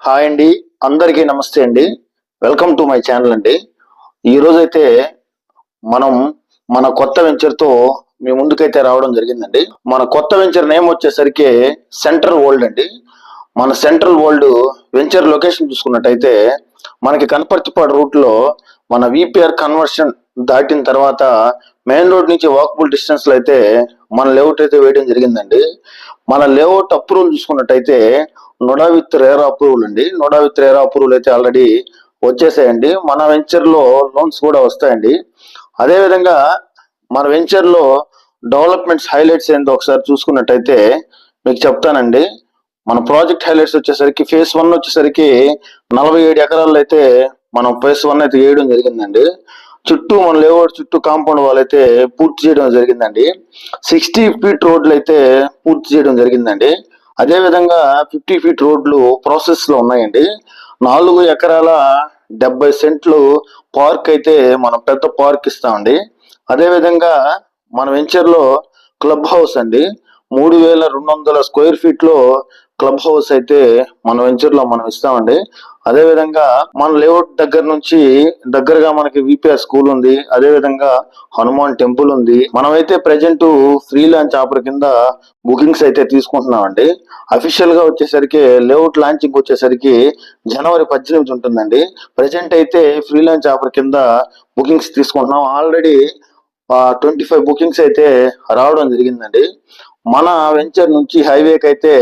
Hi అండి, అందరికీ నమస్తే అండి. వెల్కమ్ టు మై ఛానల్ అండి. ఈరోజైతే మనం మన కొత్త వెంచర్తో మీ ముందుకైతే రావడం జరిగిందండి. మన కొత్త వెంచర్ నేమ్ వచ్చేసరికి సెంట్రల్ వరల్డ్ అండి. మన సెంట్రల్ వరల్డ్ వెంచర్ లొకేషన్ చూసుకున్నట్టయితే మనకి కనపర్తిపాడు రూట్లో మన విపిఆర్ కన్వర్షన్ దాటిన తర్వాత మెయిన్ రోడ్ నుంచి వాకబుల్ డిస్టెన్స్ లో అయితే మన లేఅవుట్ అయితే వేయడం జరిగిందండి. మన లేఅవుట్ అప్రూవల్ చూసుకున్నట్టయితే నోడా విత్ రేరా అప్రూవల్ అండి. నోడా విత్ రేరా అప్రూవల్ అయితే ఆల్రెడీ వచ్చేసాయండి. మన వెంచర్ లో లోన్స్ కూడా వస్తాయండి. అదేవిధంగా మన వెంచర్ లో డెవలప్మెంట్స్ హైలైట్స్ ఏందో ఒకసారి చూసుకున్నట్టయితే మీకు చెప్తానండి. మన ప్రాజెక్ట్ హైలైట్స్ వచ్చేసరికి ఫేజ్ 1 వచ్చేసరికి 47 ఎకరాల్లో అయితే మనం ఫేజ్ 1 అయితే వేయడం జరిగిందండి. చుట్టూ మన లేఅవుట్ చుట్టూ కాంపౌండ్ వాల్ అయితే పూర్తి చేయడం జరిగిందండి. 60 ఫీట్ రోడ్లు అయితే పూర్తి చేయడం జరిగిందండి. అదే విధంగా 50 ఫీట్ రోడ్లు ప్రాసెస్ లో ఉన్నాయండి. 4 ఎకరాల 70 సెంట్లు పార్క్ అయితే మనం పెద్ద పార్క్ ఇస్తామండి. అదే విధంగా మన వెంచర్ లో క్లబ్ హౌస్ అండి, 3200 స్క్వేర్ ఫీట్ లో క్లబ్ హౌస్ అయితే మన వెంచర్ లో మనం ఇస్తామండి. అదే విధంగా మన లేఅవుట్ దగ్గర నుంచి దగ్గరగా మనకి విపిఆర్ స్కూల్ ఉంది. అదే విధంగా హనుమాన్ టెంపుల్ ఉంది. మనమైతే ప్రెజెంట్ ఫ్రీ లాంచ్ ఆఫర్ కింద బుకింగ్స్ అయితే తీసుకుంటున్నామండి. అఫీషియల్ గా వచ్చేసరికి లేఅవుట్ లాంచింగ్ వచ్చేసరికి జనవరి 18 ఉంటుందండి. ప్రెజెంట్ అయితే ఫ్రీ లాంచ్ ఆఫర్ కింద బుకింగ్స్ తీసుకుంటున్నాం. ఆల్రెడీ 25 బుకింగ్స్ అయితే రావడం జరిగిందండి. మన వెంచర్ నుంచి హైవేకి అయితే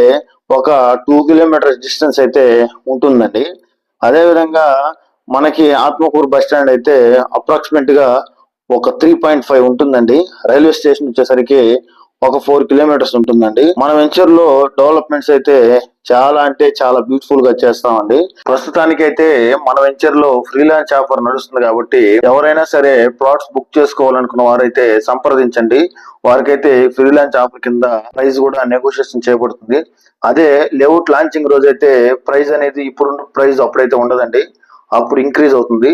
ఒక 2 కిలోమీటర్స్ డిస్టెన్స్ అయితే ఉంటుందండి. అదే విధంగా మనకి ఆత్మకూరు బస్ స్టాండ్ అయితే అప్రాక్సిమేట్ గా ఒక 3.5 ఉంటుందండి. రైల్వే స్టేషన్ వచ్చేసరికి ఒక 4 కిలోమీటర్స్ ఉంటుందండి. మన వెంచర్ లో డెవలప్మెంట్స్ అయితే చాలా అంటే చాలా బ్యూటిఫుల్ గా చేస్తామండి. ప్రస్తుతానికి అయితే మన వెంచర్ లో ఫ్రీ లాంచ్ ఆఫర్ నడుస్తుంది కాబట్టి ఎవరైనా సరే ప్లాట్స్ బుక్ చేసుకోవాలనుకున్న వారైతే సంప్రదించండి. వారికైతే ఫ్రీ లాంచ్ ఆఫర్ కింద ప్రైస్ కూడా నెగోషియేషన్ చేయబడుతుంది. అదే లేఅవుట్ లాంచింగ్ రోజు అయితే ప్రైస్ అనేది ఇప్పుడు ప్రైస్ అప్పుడైతే ఉండదండి, అప్పుడు ఇంక్రీజ్ అవుతుంది.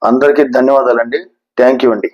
అందరికీ ధన్యవాదాలండి. థ్యాంక్ యూ అండి.